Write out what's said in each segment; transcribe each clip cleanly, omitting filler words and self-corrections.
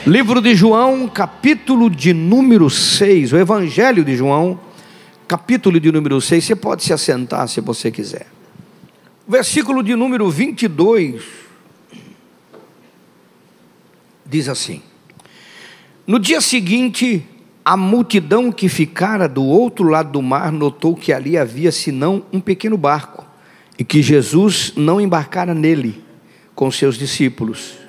Livro de João, capítulo de número 6, o Evangelho de João, capítulo de número 6, você pode se assentar se você quiser. Versículo de número 22, diz assim: no dia seguinte, a multidão que ficara do outro lado do mar notou que ali havia senão um pequeno barco, e que Jesus não embarcara nele com seus discípulos.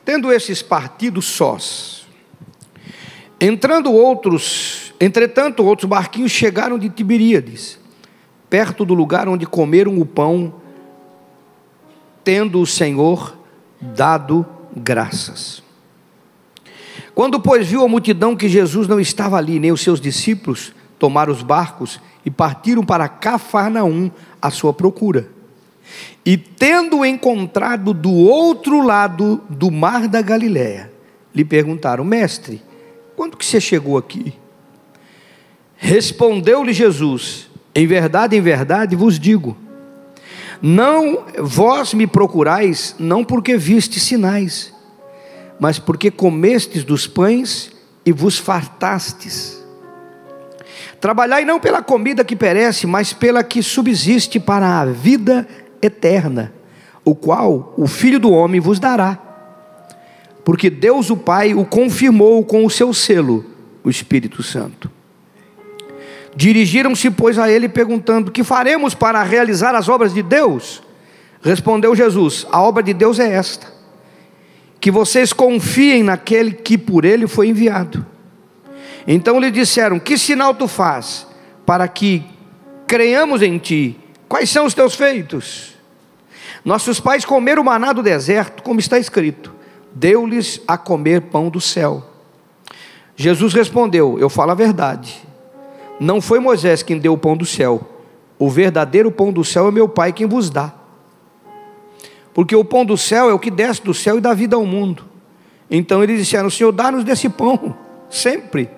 Tendo esses partido sós, entretanto outros barquinhos chegaram de Tiberíades, perto do lugar onde comeram o pão, tendo o Senhor dado graças. Quando, pois, viu a multidão que Jesus não estava ali, nem os seus discípulos, tomaram os barcos e partiram para Cafarnaum à sua procura. E tendo encontrado do outro lado do mar da Galileia, lhe perguntaram: mestre, quando que você chegou aqui? Respondeu-lhe Jesus: em verdade vos digo, não vós me procurais, não porque vistes sinais, mas porque comestes dos pães e vos fartastes. Trabalhai não pela comida que perece, mas pela que subsiste para a vida eterna, o qual o Filho do Homem vos dará, porque Deus o Pai o confirmou com o seu selo, o Espírito Santo. Dirigiram-se, pois, a ele perguntando: que faremos para realizar as obras de Deus? Respondeu Jesus: a obra de Deus é esta, que vocês confiem naquele que por ele foi enviado. Então lhe disseram: que sinal tu faz para que creiamos em ti? Quais são os teus feitos? Nossos pais comeram o maná do deserto, como está escrito: deu-lhes a comer pão do céu. Jesus respondeu: eu falo a verdade, não foi Moisés quem deu o pão do céu, o verdadeiro pão do céu é meu Pai quem vos dá. Porque o pão do céu é o que desce do céu e dá vida ao mundo. Então eles disseram: Senhor, dá-nos desse pão, sempre.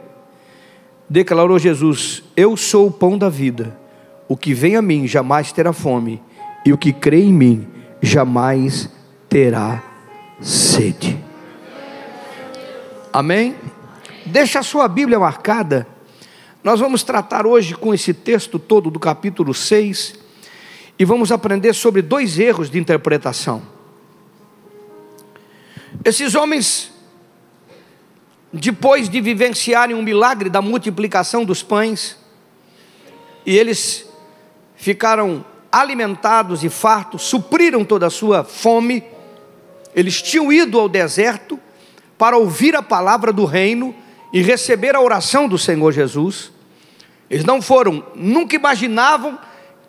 Declarou Jesus: eu sou o pão da vida, o que vem a mim jamais terá fome, e o que crê em mim jamais terá sede. Amém? Deixa a sua Bíblia marcada. Nós vamos tratar hoje com esse texto todo do capítulo 6, e vamos aprender sobre dois erros de interpretação. Esses homens, depois de vivenciarem um milagre da multiplicação dos pães, e eles ficaram alimentados e fartos, supriram toda a sua fome. Eles tinham ido ao deserto para ouvir a palavra do reino e receber a oração do Senhor Jesus. Eles não foram, nunca imaginavam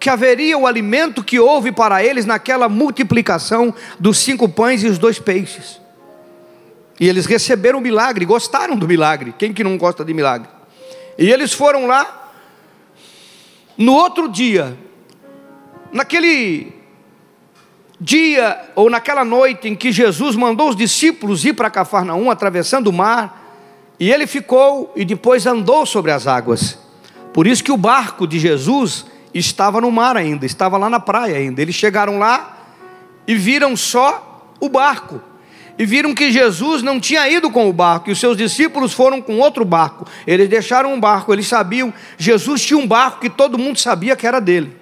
que haveria o alimento que houve para eles naquela multiplicação dos 5 pães e os 2 peixes. E eles receberam o milagre, gostaram do milagre. Quem que não gosta de milagre? E eles foram lá. No outro dia, naquele dia ou naquela noite em que Jesus mandou os discípulos ir para Cafarnaum, atravessando o mar, e ele ficou e depois andou sobre as águas. Por isso que o barco de Jesus estava no mar ainda, estava lá na praia ainda. Eles chegaram lá e viram só o barco, e viram que Jesus não tinha ido com o barco, e os seus discípulos foram com outro barco. Eles deixaram um barco, eles sabiam, Jesus tinha um barco que todo mundo sabia que era dele,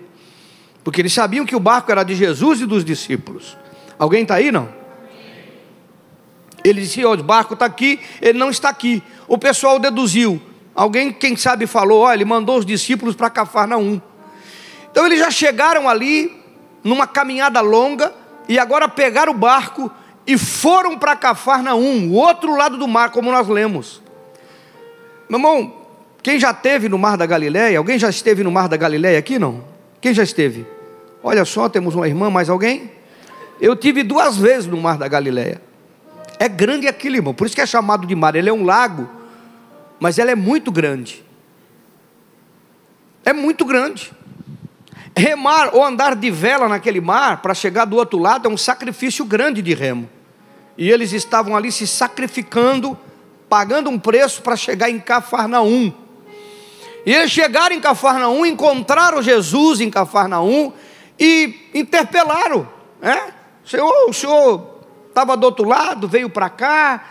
porque eles sabiam que o barco era de Jesus e dos discípulos. Alguém está aí, não? Ele disse: o barco está aqui, ele não está aqui. O pessoal deduziu, alguém, quem sabe, falou: ele mandou os discípulos para Cafarnaum. Então eles já chegaram ali, numa caminhada longa, e agora pegaram o barco e foram para Cafarnaum, o outro lado do mar, como nós lemos. Meu irmão, quem já esteve no Mar da Galileia? Alguém já esteve no Mar da Galileia aqui, não? Quem já esteve? Olha só, temos uma irmã, mais alguém? Eu tive 2 vezes no Mar da Galileia. É grande aquilo, irmão, por isso que é chamado de mar. Ele é um lago, mas ele é muito grande. É muito grande. Remar ou andar de vela naquele mar para chegar do outro lado é um sacrifício grande de remo. E eles estavam ali se sacrificando, pagando um preço para chegar em Cafarnaum. E eles chegaram em Cafarnaum, encontraram Jesus em Cafarnaum e interpelaram, o senhor estava do outro lado, veio para cá,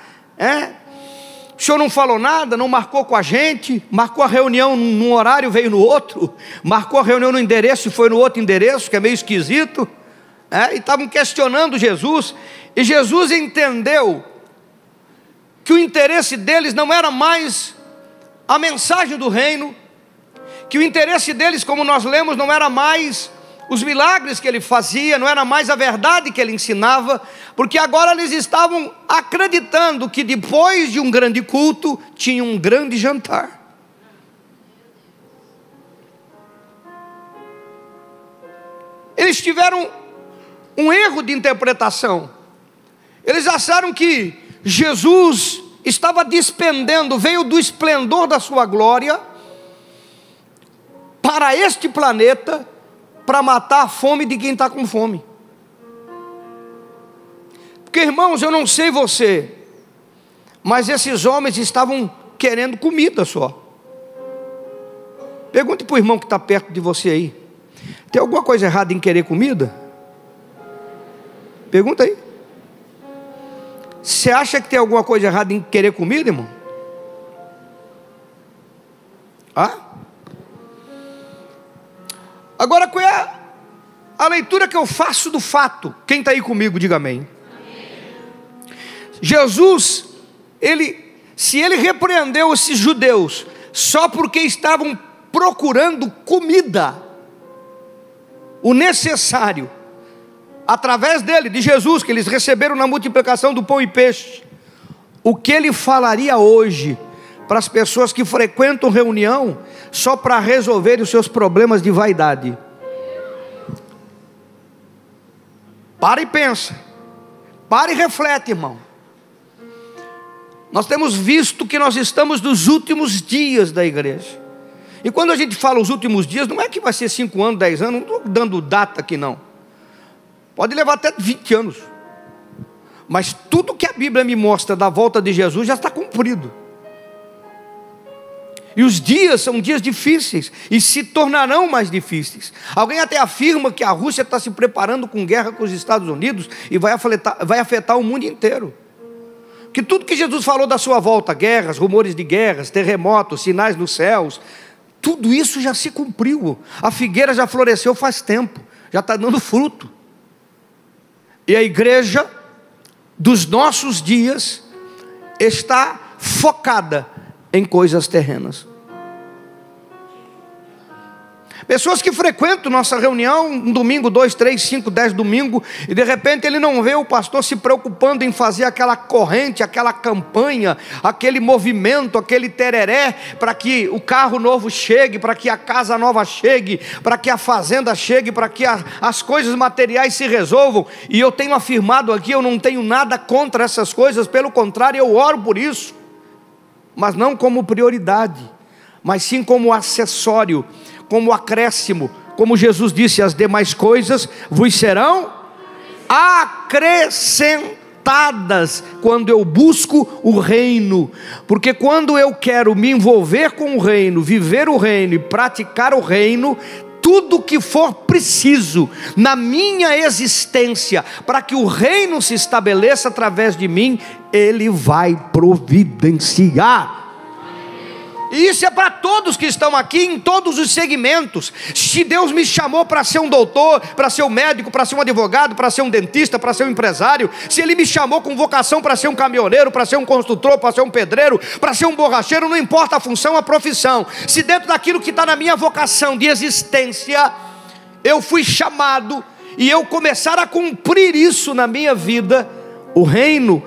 O senhor não falou nada, não marcou com a gente, marcou a reunião num horário, veio no outro, marcou a reunião no endereço e foi no outro endereço, que é meio esquisito. E estavam questionando Jesus, e Jesus entendeu que o interesse deles não era mais a mensagem do reino, que o interesse deles, como nós lemos, não era mais os milagres que ele fazia, não era mais a verdade que ele ensinava, porque agora eles estavam acreditando que depois de um grande culto, tinha um grande jantar. Eles tiveram um erro de interpretação. Eles acharam que Jesus estava despendendo, veio do esplendor da sua glória para este planeta, para matar a fome de quem está com fome. Porque, irmãos, eu não sei você, mas esses homens estavam querendo comida só. Pergunte para o irmão que está perto de você aí: tem alguma coisa errada em querer comida? Pergunta aí. Você acha que tem alguma coisa errada em querer comida, irmão? Agora, qual é a leitura que eu faço do fato? Quem está aí comigo, diga amém. Jesus, se ele repreendeu esses judeus só porque estavam procurando comida, o necessário, através dele, de Jesus, que eles receberam na multiplicação do pão e peixe, o que ele falaria hoje para as pessoas que frequentam reunião só para resolver os seus problemas de vaidade? Para e pensa, para e reflete, irmão. Nós temos visto que nós estamos nos últimos dias da igreja. E quando a gente fala os últimos dias, não é que vai ser 5 anos, 10 anos, não estou dando data aqui não. Pode levar até 20 anos. Mas tudo que a Bíblia me mostra da volta de Jesus já está cumprido. E os dias são dias difíceis, e se tornarão mais difíceis. Alguém até afirma que a Rússia está se preparando com guerra com os Estados Unidos, e vai afetar o mundo inteiro. Que tudo que Jesus falou da sua volta, guerras, rumores de guerras, terremotos, sinais nos céus, tudo isso já se cumpriu. A figueira já floresceu faz tempo, já está dando fruto. E a igreja dos nossos dias está focada em coisas terrenas. Pessoas que frequentam nossa reunião, um domingo, 2, 3, 5, 10 domingo, e de repente ele não vê o pastor se preocupando em fazer aquela corrente, aquela campanha, aquele movimento, aquele tereré, para que o carro novo chegue, para que a casa nova chegue, para que a fazenda chegue, para que as coisas materiais se resolvam. E eu tenho afirmado aqui, eu não tenho nada contra essas coisas, pelo contrário, eu oro por isso, mas não como prioridade, mas sim como acessório, como acréscimo. Como Jesus disse: as demais coisas vos serão acrescentadas quando eu busco o reino. Porque quando eu quero me envolver com o reino, viver o reino e praticar o reino, tudo que for preciso na minha existência para que o reino se estabeleça através de mim, Ele vai providenciar. E isso é para todos que estão aqui, em todos os segmentos. Se Deus me chamou para ser um doutor, para ser um médico, para ser um advogado, para ser um dentista, para ser um empresário, se Ele me chamou com vocação para ser um caminhoneiro, para ser um construtor, para ser um pedreiro, para ser um borracheiro, não importa a função, a profissão, se dentro daquilo que está na minha vocação de existência, eu fui chamado, e eu começar a cumprir isso na minha vida, o reino,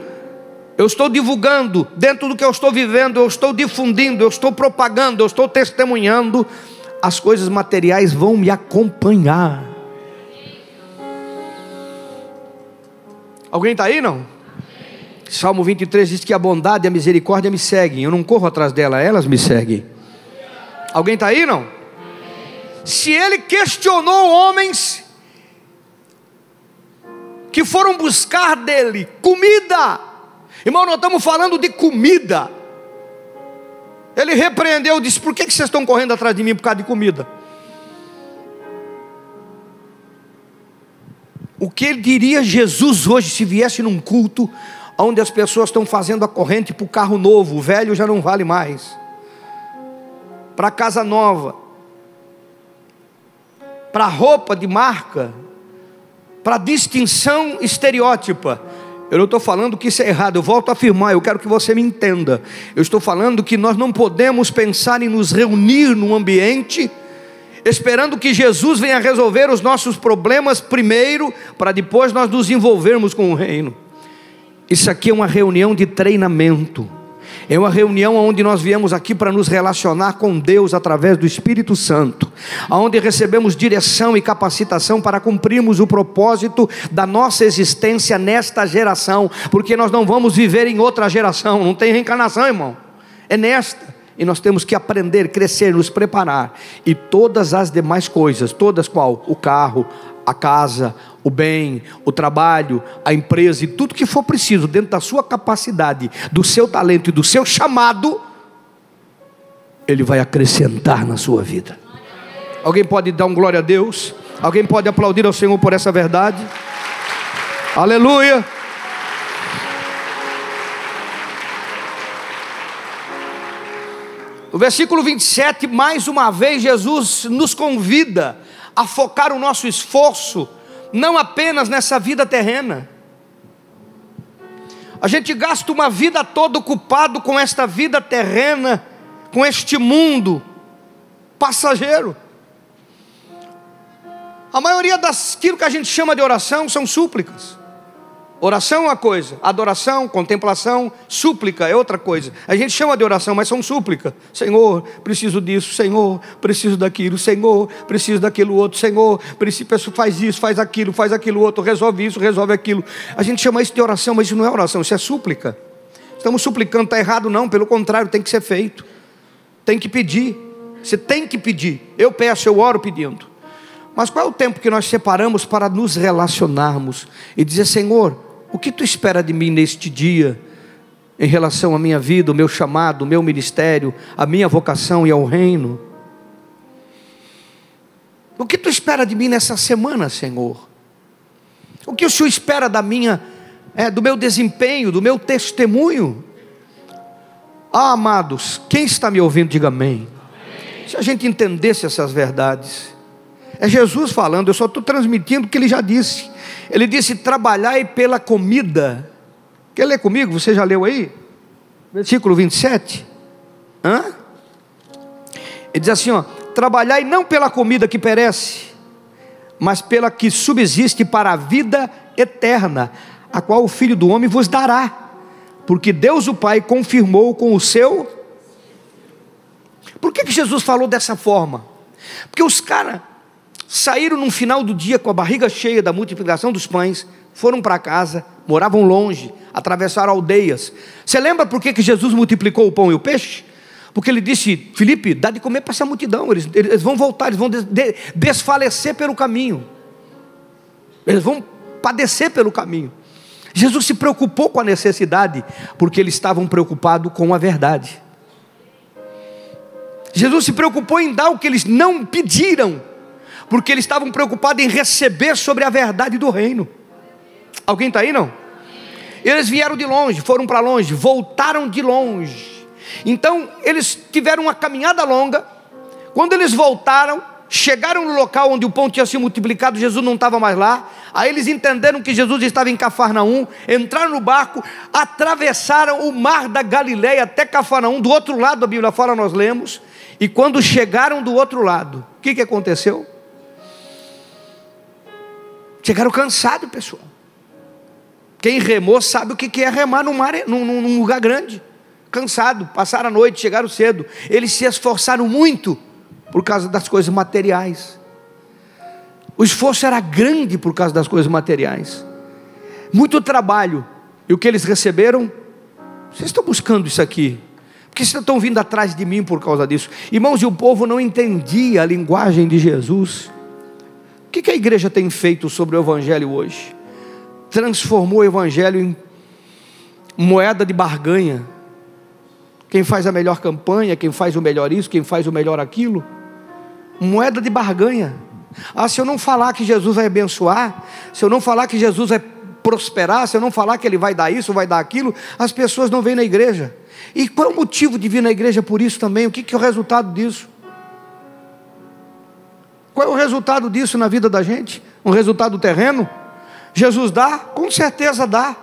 eu estou divulgando, dentro do que eu estou vivendo, eu estou difundindo, eu estou propagando, eu estou testemunhando, as coisas materiais vão me acompanhar. Alguém está aí, não? Salmo 23 diz que a bondade e a misericórdia me seguem, eu não corro atrás dela, elas me seguem. Alguém está aí, não? Se ele questionou homens que foram buscar dele comida, irmão, nós estamos falando de comida. Ele repreendeu, disse: por que vocês estão correndo atrás de mim por causa de comida? O que ele diria Jesus hoje se viesse num culto onde as pessoas estão fazendo a corrente para o carro novo, o velho já não vale mais, para a casa nova, para roupa de marca, para distinção estereótipa. Eu não estou falando que isso é errado, eu volto a afirmar, eu quero que você me entenda. Eu estou falando que nós não podemos pensar em nos reunir num ambiente esperando que Jesus venha resolver os nossos problemas primeiro, para depois nós nos envolvermos com o reino. Isso aqui é uma reunião de treinamento, é uma reunião onde nós viemos aqui para nos relacionar com Deus através do Espírito Santo, onde recebemos direção e capacitação para cumprirmos o propósito da nossa existência nesta geração, porque nós não vamos viver em outra geração, não tem reencarnação, irmão, é nesta. E nós temos que aprender, crescer, nos preparar. E todas as demais coisas, todas qual? O carro, a casa, o bem, o trabalho, a empresa e tudo que for preciso, dentro da sua capacidade, do seu talento e do seu chamado, Ele vai acrescentar na sua vida. Alguém pode dar um glória a Deus? Alguém pode aplaudir ao Senhor por essa verdade? Aleluia! No versículo 27, mais uma vez Jesus nos convida a focar o nosso esforço não apenas nessa vida terrena. A gente gasta uma vida toda ocupado com esta vida terrena, com este mundo passageiro. A maioria daquilo que a gente chama de oração são súplicas. Oração é uma coisa, adoração, contemplação, súplica é outra coisa. A gente chama de oração, mas são súplica. Senhor, preciso disso. Senhor, preciso daquilo. Senhor, preciso daquilo outro. Senhor, preciso, faz isso, faz aquilo outro. Resolve isso, resolve aquilo. A gente chama isso de oração, mas isso não é oração, isso é súplica. Estamos suplicando, está errado não, pelo contrário, tem que ser feito. Tem que pedir, você tem que pedir. Eu peço, eu oro pedindo. Mas qual é o tempo que nós separamos para nos relacionarmos e dizer: Senhor, o que Tu espera de mim neste dia, em relação à minha vida, o meu chamado, o meu ministério, a minha vocação e ao reino? O que Tu espera de mim nessa semana, Senhor? O que o Senhor espera da do meu desempenho, do meu testemunho? Ah, amados, quem está me ouvindo, diga amém. Se a gente entendesse essas verdades, é Jesus falando, eu só estou transmitindo o que Ele já disse. Ele disse: trabalhai pela comida. Quer ler comigo? Você já leu aí? Versículo 27. Ele diz assim, trabalhai não pela comida que perece, mas pela que subsiste para a vida eterna, a qual o Filho do Homem vos dará, porque Deus o Pai confirmou com o seu. Por que Jesus falou dessa forma? Porque os caras saíram no final do dia com a barriga cheia da multiplicação dos pães, foram para casa, moravam longe, atravessaram aldeias. Você lembra por que Jesus multiplicou o pão e o peixe? Porque Ele disse: Filipe, dá de comer para essa multidão, eles vão voltar, eles vão desfalecer pelo caminho, eles vão padecer pelo caminho. Jesus se preocupou com a necessidade, porque eles estavam preocupados com a verdade. Jesus se preocupou em dar o que eles não pediram, porque eles estavam preocupados em receber sobre a verdade do reino. Alguém está aí, não? Eles vieram de longe, foram para longe, voltaram de longe. Então eles tiveram uma caminhada longa. Quando eles voltaram, chegaram no local onde o pão tinha se multiplicado, Jesus não estava mais lá. Aí eles entenderam que Jesus estava em Cafarnaum, entraram no barco, atravessaram o mar da Galileia até Cafarnaum. Do outro lado, a Bíblia fala, nós lemos. E quando chegaram do outro lado, o que aconteceu? Chegaram cansados, pessoal. Quem remou sabe o que é remar num lugar grande. Cansado, passaram a noite, chegaram cedo. Eles se esforçaram muito por causa das coisas materiais. O esforço era grande por causa das coisas materiais. Muito trabalho. E o que eles receberam? Vocês estão buscando isso aqui? Porque vocês estão vindo atrás de mim por causa disso. Irmãos, e o povo não entendia a linguagem de Jesus. O que a igreja tem feito sobre o evangelho hoje? Transformou o evangelho em moeda de barganha. Quem faz a melhor campanha, quem faz o melhor isso, quem faz o melhor aquilo. Moeda de barganha. Se eu não falar que Jesus vai abençoar, se eu não falar que Jesus vai prosperar, se eu não falar que Ele vai dar isso, vai dar aquilo, as pessoas não vêm na igreja. E qual é o motivo de vir na igreja por isso também? O que é o resultado disso? Qual é o resultado disso na vida da gente? Um resultado terreno? Jesus dá? Com certeza dá.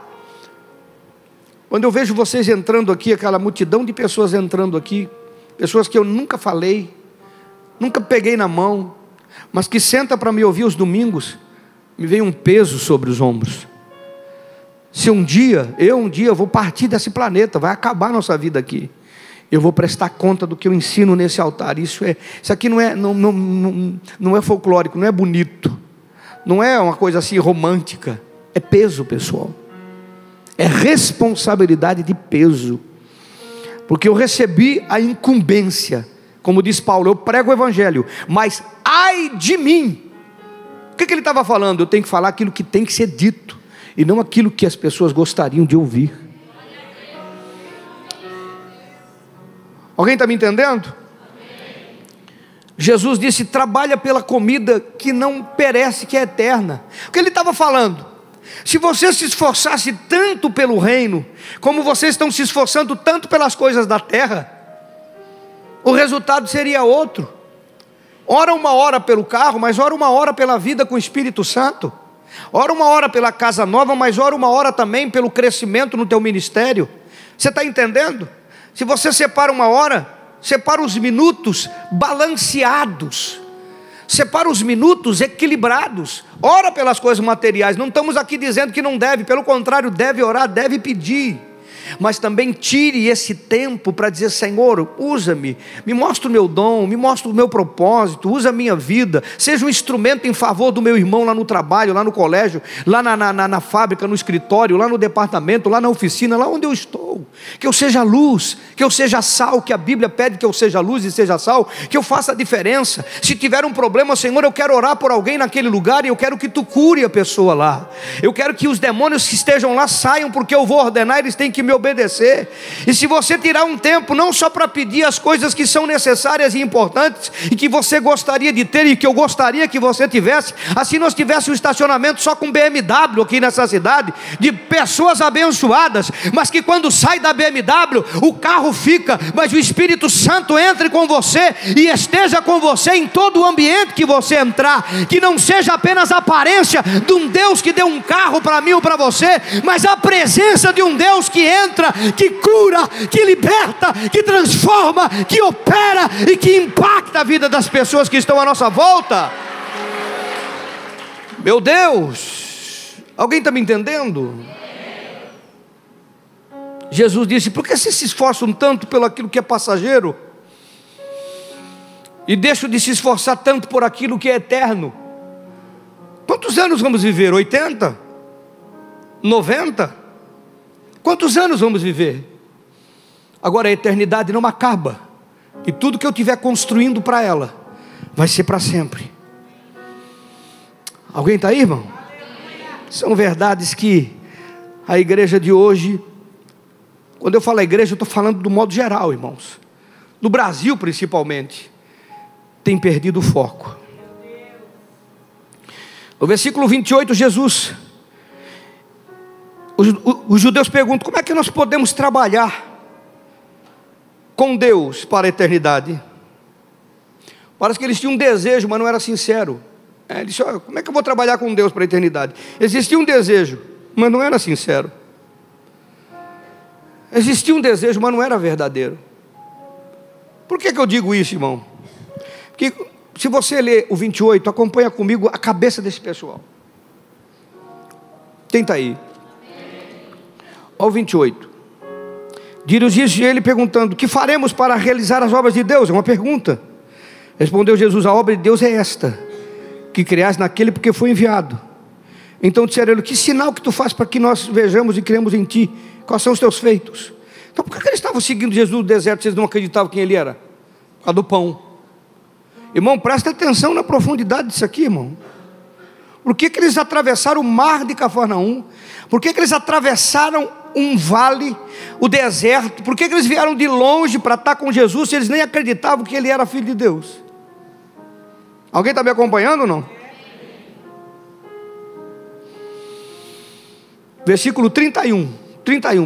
Quando eu vejo vocês entrando aqui, aquela multidão de pessoas entrando aqui, pessoas que eu nunca falei, nunca peguei na mão, mas que senta para me ouvir os domingos, me vem um peso sobre os ombros. Se um dia eu vou partir desse planeta, vai acabar a nossa vida aqui, eu vou prestar conta do que eu ensino nesse altar. Isso aqui não é folclórico, não é bonito, não é uma coisa assim romântica, é peso, pessoal, é responsabilidade de peso, porque eu recebi a incumbência, como diz Paulo, eu prego o evangelho, mas ai de mim. O que ele estava falando? Eu tenho que falar aquilo que tem que ser dito, e não aquilo que as pessoas gostariam de ouvir. Alguém está me entendendo? Jesus disse: trabalha pela comida que não perece, que é eterna. O que ele estava falando? Se você se esforçasse tanto pelo reino, como vocês estão se esforçando tanto pelas coisas da terra, o resultado seria outro. Ora uma hora pelo carro, mas ora uma hora pela vida com o Espírito Santo. Ora uma hora pela casa nova, mas ora uma hora também pelo crescimento no teu ministério. Você está entendendo? Se você separa uma hora, separa os minutos balanceados, separa os minutos equilibrados. Ora pelas coisas materiais. Não estamos aqui dizendo que não deve, pelo contrário, deve orar, deve pedir. Mas também tire esse tempo para dizer: Senhor, usa-me, me mostra o meu dom, me mostra o meu propósito, usa a minha vida, seja um instrumento em favor do meu irmão lá no trabalho, lá no colégio, lá na fábrica, no escritório, lá no departamento, lá na oficina, lá onde eu estou. Que eu seja luz, que eu seja sal, que a Bíblia pede que eu seja luz e seja sal, que eu faça a diferença. Se tiver um problema, Senhor, eu quero orar por alguém naquele lugar e eu quero que Tu cure a pessoa lá. Eu quero que os demônios que estejam lá saiam, porque eu vou ordenar, eles têm que me obedecer. E se você tirar um tempo, não só para pedir as coisas que são necessárias e importantes, e que você gostaria de ter, e que eu gostaria que você tivesse, assim nós tivéssemos um estacionamento só com BMW aqui nessa cidade, de pessoas abençoadas, mas que quando sai da BMW, o carro fica, mas o Espírito Santo entre com você, e esteja com você em todo o ambiente que você entrar, que não seja apenas a aparência de um Deus que deu um carro para mim ou para você, mas a presença de um Deus que entra, que cura, que liberta, que transforma, que opera e que impacta a vida das pessoas que estão à nossa volta. Meu Deus, alguém está me entendendo? Jesus disse: por que vocês se esforçam tanto pelo aquilo que é passageiro e deixam de se esforçar tanto por aquilo que é eterno? Quantos anos vamos viver? 80? 90? Quantos anos vamos viver? Agora a eternidade não acaba, e tudo que eu estiver construindo para ela vai ser para sempre. Alguém está aí, irmão? São verdades que a igreja de hoje, quando eu falo igreja, eu estou falando do modo geral, irmãos, no Brasil principalmente, tem perdido o foco. No versículo 28, Jesus, os judeus perguntam: como é que nós podemos trabalhar com Deus para a eternidade? Parece que eles tinham um desejo, mas não era sincero. Ele disse: como é que eu vou trabalhar com Deus para a eternidade? Existia um desejo, mas não era sincero. Existia um desejo, mas não era verdadeiro. Por que eu digo isso, irmão? Porque se você ler o 28, acompanha comigo a cabeça desse pessoal. Quem está aí? Ao 28. Dirigiu-se ele perguntando: que faremos para realizar as obras de Deus? É uma pergunta. Respondeu Jesus: a obra de Deus é esta, que criaste naquele porque foi enviado. Então disseram ele: que sinal que tu faz para que nós vejamos e cremos em ti? Quais são os teus feitos? Então por que eles estavam seguindo Jesus no deserto se eles não acreditavam quem ele era? Por causa do pão. Irmão, presta atenção na profundidade disso aqui, irmão. Por que eles atravessaram o mar de Cafarnaum? Por que eles atravessaram um vale, o deserto? Por que eles vieram de longe para estar com Jesus se eles nem acreditavam que ele era filho de Deus? Alguém está me acompanhando ou não? Versículo 31,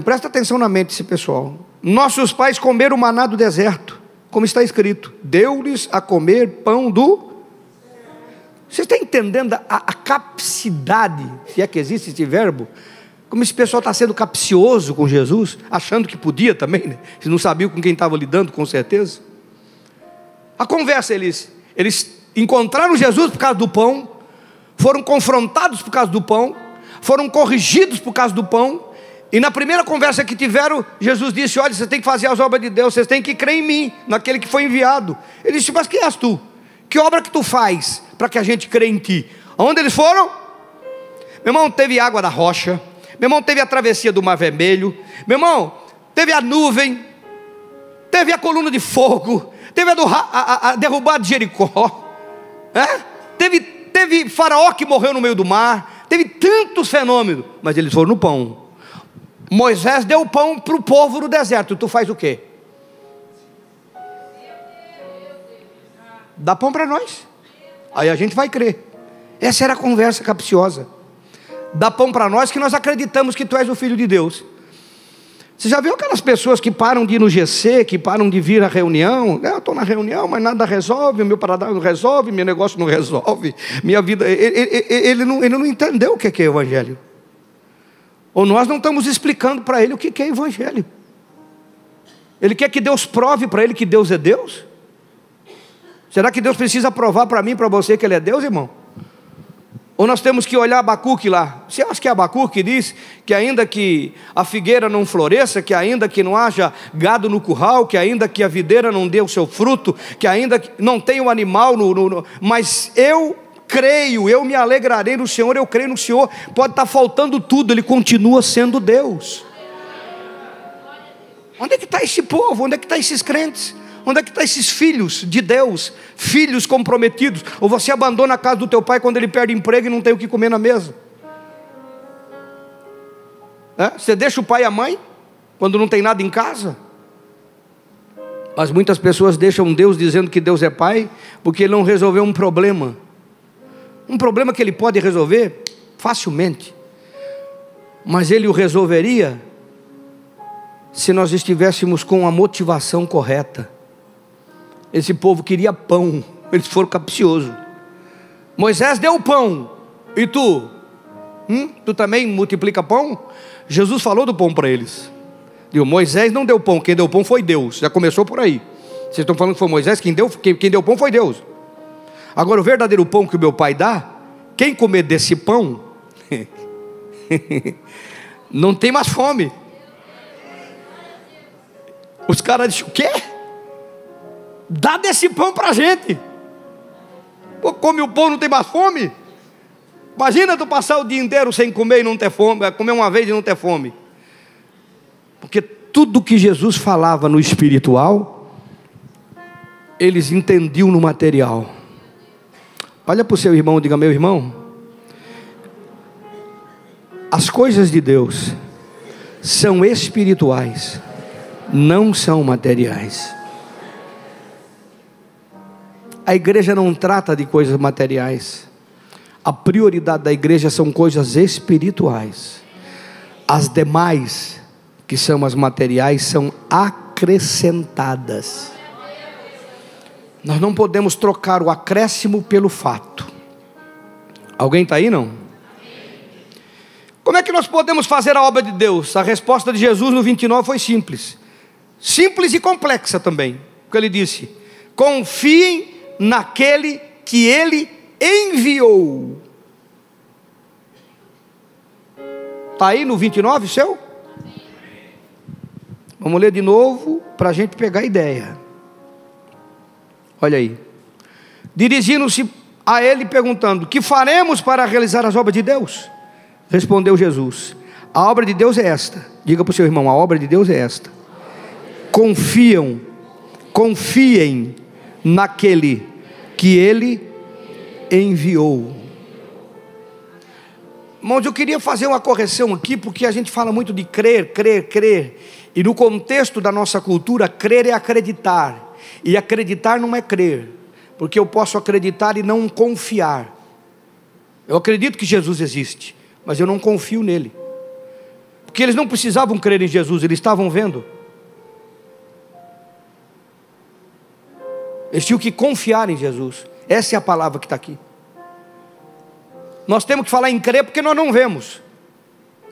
presta atenção na mente desse pessoal. Nossos pais comeram o maná do deserto, como está escrito, deu-lhes a comer pão do... Você está entendendo a capsidade, se é que existe esse verbo? Como esse pessoal está sendo capcioso com Jesus, achando que podia também, né? Se não sabia com quem estava lidando, com certeza. A conversa, eles encontraram Jesus por causa do pão, foram confrontados por causa do pão, foram corrigidos por causa do pão, e na primeira conversa que tiveram, Jesus disse: olha, vocês têm que fazer as obras de Deus, vocês têm que crer em mim, naquele que foi enviado. Ele disse: mas quem és tu? Que obra que tu faz para que a gente crê em ti? Aonde eles foram? Meu irmão, teve água da rocha, meu irmão, teve a travessia do Mar Vermelho, meu irmão, teve a nuvem, teve a coluna de fogo, teve a derrubada de Jericó, teve Faraó que morreu no meio do mar, teve tantos fenômenos, mas eles foram no pão. Moisés deu o pão para o povo no deserto, tu faz o quê? Dá pão para nós, aí a gente vai crer. Essa era a conversa capciosa. Dá pão para nós que nós acreditamos que tu és o Filho de Deus. Você já viu aquelas pessoas que param de ir no GC, que param de vir à reunião? Eu estou na reunião, mas nada resolve, o meu paradar não resolve, meu negócio não resolve, minha vida... Ele não entendeu o que é evangelho. Ou nós não estamos explicando para ele o que é evangelho. Ele quer que Deus prove para ele que Deus é Deus? Será que Deus precisa provar para mim e para você que Ele é Deus, irmão? Ou nós temos que olhar Abacuque lá? Você acha que é Abacuque que diz que ainda que a figueira não floresça, que ainda que não haja gado no curral, que ainda que a videira não dê o seu fruto, que ainda que não tenha um animal, mas eu creio, eu me alegrarei no Senhor, eu creio no Senhor. Pode estar faltando tudo, Ele continua sendo Deus. Onde é que está esse povo? Onde é que estão esses crentes? Onde é que estão esses filhos de Deus? Filhos comprometidos? Ou você abandona a casa do teu pai quando ele perde emprego e não tem o que comer na mesa? Você deixa o pai e a mãe quando não tem nada em casa? Mas muitas pessoas deixam Deus dizendo que Deus é pai, porque Ele não resolveu um problema que Ele pode resolver facilmente, mas Ele o resolveria se nós estivéssemos com a motivação correta. Esse povo queria pão, eles foram capciosos. Moisés deu o pão, e tu também multiplica pão? Jesus falou do pão para eles. Moisés não deu pão, quem deu pão foi Deus. Já começou por aí. Vocês estão falando que foi Moisés, quem deu pão foi Deus. Agora o verdadeiro pão que o meu pai dá, quem comer desse pão não tem mais fome. Os caras disseram: o quê? Dá desse pão para a gente. Pô, come o pão, não tem mais fome? Imagina tu passar o dia inteiro sem comer e não ter fome, comer uma vez e não ter fome. Porque tudo que Jesus falava no espiritual, eles entendiam no material. Olha para o seu irmão e diga: meu irmão, as coisas de Deus são espirituais, não são materiais. A igreja não trata de coisas materiais. A prioridade da igreja são coisas espirituais. As demais, que são as materiais, são acrescentadas. Nós não podemos trocar o acréscimo pelo fato. Alguém está aí, não? Como é que nós podemos fazer a obra de Deus? A resposta de Jesus no 29 foi simples. Simples e complexa também. Porque Ele disse: confiem naquele que Ele enviou. Está aí no 29 seu? Vamos ler de novo para a gente pegar a ideia. Olha aí. Dirigindo-se a ele perguntando: que faremos para realizar as obras de Deus? Respondeu Jesus: a obra de Deus é esta. Diga para o seu irmão: a obra de Deus é esta. Confiem naquele que Ele enviou. Irmãos, eu queria fazer uma correção aqui, porque a gente fala muito de crer, e no contexto da nossa cultura, crer é acreditar, e acreditar não é crer, porque eu posso acreditar e não confiar. Eu acredito que Jesus existe, mas eu não confio nele. Porque eles não precisavam crer em Jesus, eles estavam vendo. Eles tinham que confiar em Jesus. Essa é a palavra que está aqui. Nós temos que falar em crer porque nós não vemos.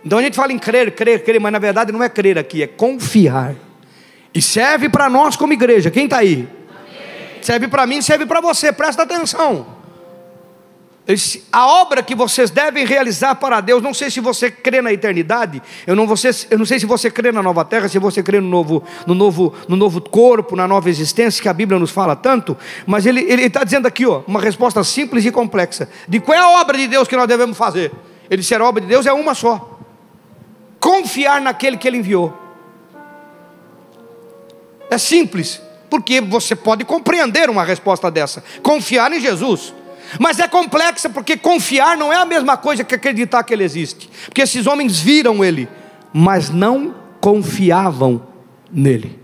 Então a gente fala em crer, mas na verdade não é crer aqui, é confiar. E serve para nós como igreja. Quem está aí? Amém. Serve para mim, serve para você, presta atenção. A obra que vocês devem realizar para Deus, não sei se você crê na eternidade, eu não sei se você crê na nova terra, se você crê no novo corpo, na nova existência, que a Bíblia nos fala tanto, mas ele está dizendo aqui, uma resposta simples e complexa, de qual é a obra de Deus que nós devemos fazer. Ele disse, a obra de Deus é uma só, confiar naquele que Ele enviou. É simples, porque você pode compreender uma resposta dessa, confiar em Jesus. Mas é complexa, porque confiar não é a mesma coisa que acreditar que Ele existe. Porque esses homens viram Ele, mas não confiavam nele.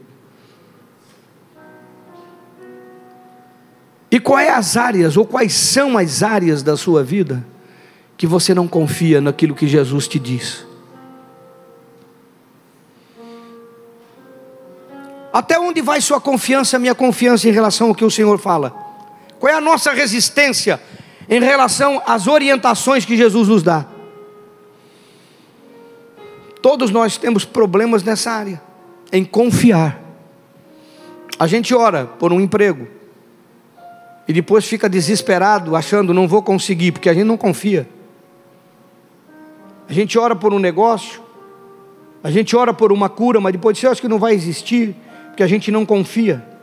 E quais são as áreas da sua vida que você não confia naquilo que Jesus te diz? Até onde vai sua confiança, minha confiança em relação ao que o Senhor fala? Qual é a nossa resistência em relação às orientações que Jesus nos dá? Todos nós temos problemas nessa área, em confiar. A gente ora por um emprego e depois fica desesperado, achando não vou conseguir, porque a gente não confia. A gente ora por um negócio, a gente ora por uma cura, mas depois diz, eu acho que não vai existir, porque a gente não confia.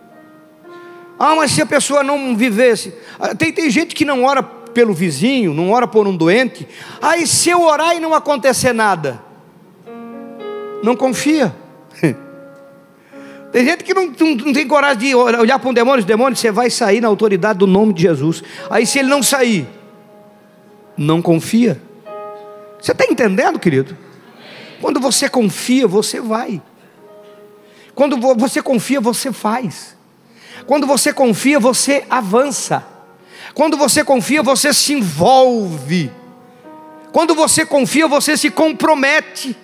Mas se a pessoa não vivesse, tem gente que não ora pelo vizinho, não ora por um doente, aí se eu orar e não acontecer nada, não confia. Tem gente que não tem coragem de olhar para um demônio, você vai sair na autoridade do nome de Jesus, aí se ele não sair, não confia. Você está entendendo, querido? Quando você confia, você vai. Quando você confia, você faz. Quando você confia, você avança. Quando você confia, você se envolve. Quando você confia, você se compromete.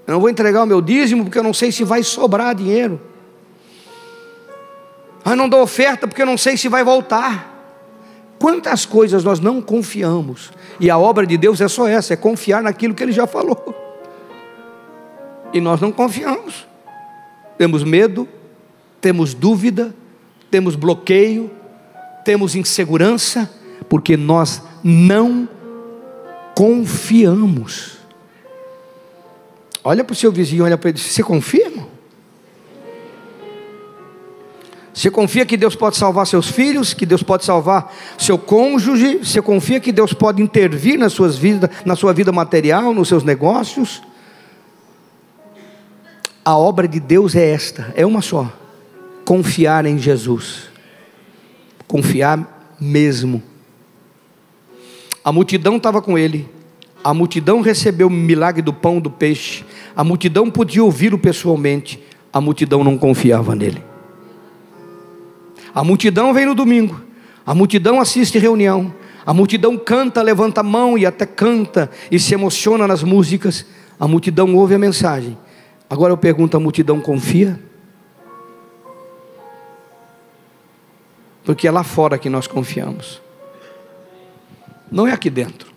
Eu não vou entregar o meu dízimo porque eu não sei se vai sobrar dinheiro. Eu não dou oferta porque eu não sei se vai voltar. Quantas coisas nós não confiamos. E a obra de Deus é só essa, é confiar naquilo que Ele já falou. E nós não confiamos. Temos medo, temos dúvida, temos bloqueio, temos insegurança, porque nós não confiamos. Olha para o seu vizinho, olha para ele, você confia, irmão? Você confia que Deus pode salvar seus filhos, que Deus pode salvar seu cônjuge? Você confia que Deus pode intervir na sua vida material, nos seus negócios? A obra de Deus é esta, é uma só: confiar em Jesus, confiar mesmo. A multidão estava com ele, a multidão recebeu o milagre do pão e do peixe, a multidão podia ouvi-lo pessoalmente, a multidão não confiava nele. A multidão vem no domingo, a multidão assiste reunião, a multidão canta, levanta a mão e até canta e se emociona nas músicas, a multidão ouve a mensagem. Agora eu pergunto, a multidão confia? Porque é lá fora que nós confiamos, não é aqui dentro.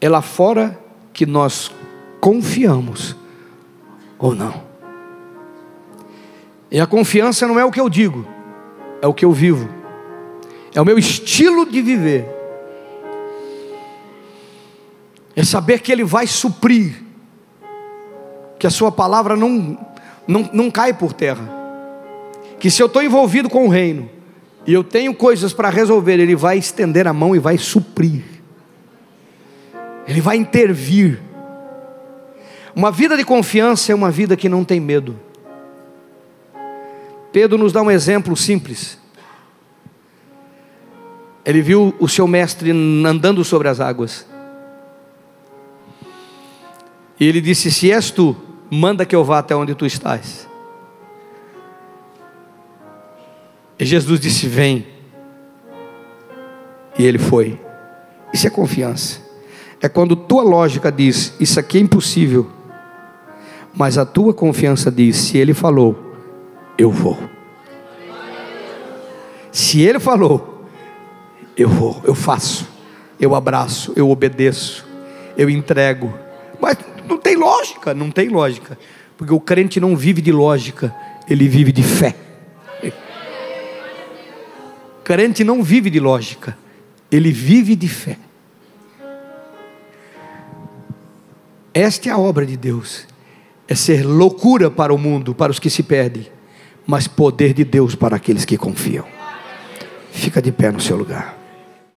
É lá fora que nós confiamos ou não. E a confiança não é o que eu digo, é o que eu vivo, é o meu estilo de viver, é saber que Ele vai suprir, que a sua palavra não cai por terra, que se eu estou envolvido com o reino, e eu tenho coisas para resolver, Ele vai estender a mão e vai suprir, Ele vai intervir. Uma vida de confiança é uma vida que não tem medo. Pedro nos dá um exemplo simples. Ele viu o seu mestre andando sobre as águas, e ele disse: se és tu, manda que eu vá até onde tu estás. E Jesus disse: vem. E ele foi. Isso é confiança. é quando tua lógica diz, isso aqui é impossível, mas a tua confiança diz, se Ele falou, eu vou. Se Ele falou, eu vou, eu faço, eu abraço, eu obedeço, eu entrego. Mas não tem lógica, não tem lógica, porque o crente não vive de lógica, ele vive de fé. O crente não vive de lógica, ele vive de fé. Esta é a obra de Deus, é ser loucura para o mundo, para os que se perdem, mas poder de Deus para aqueles que confiam. Fica de pé no seu lugar.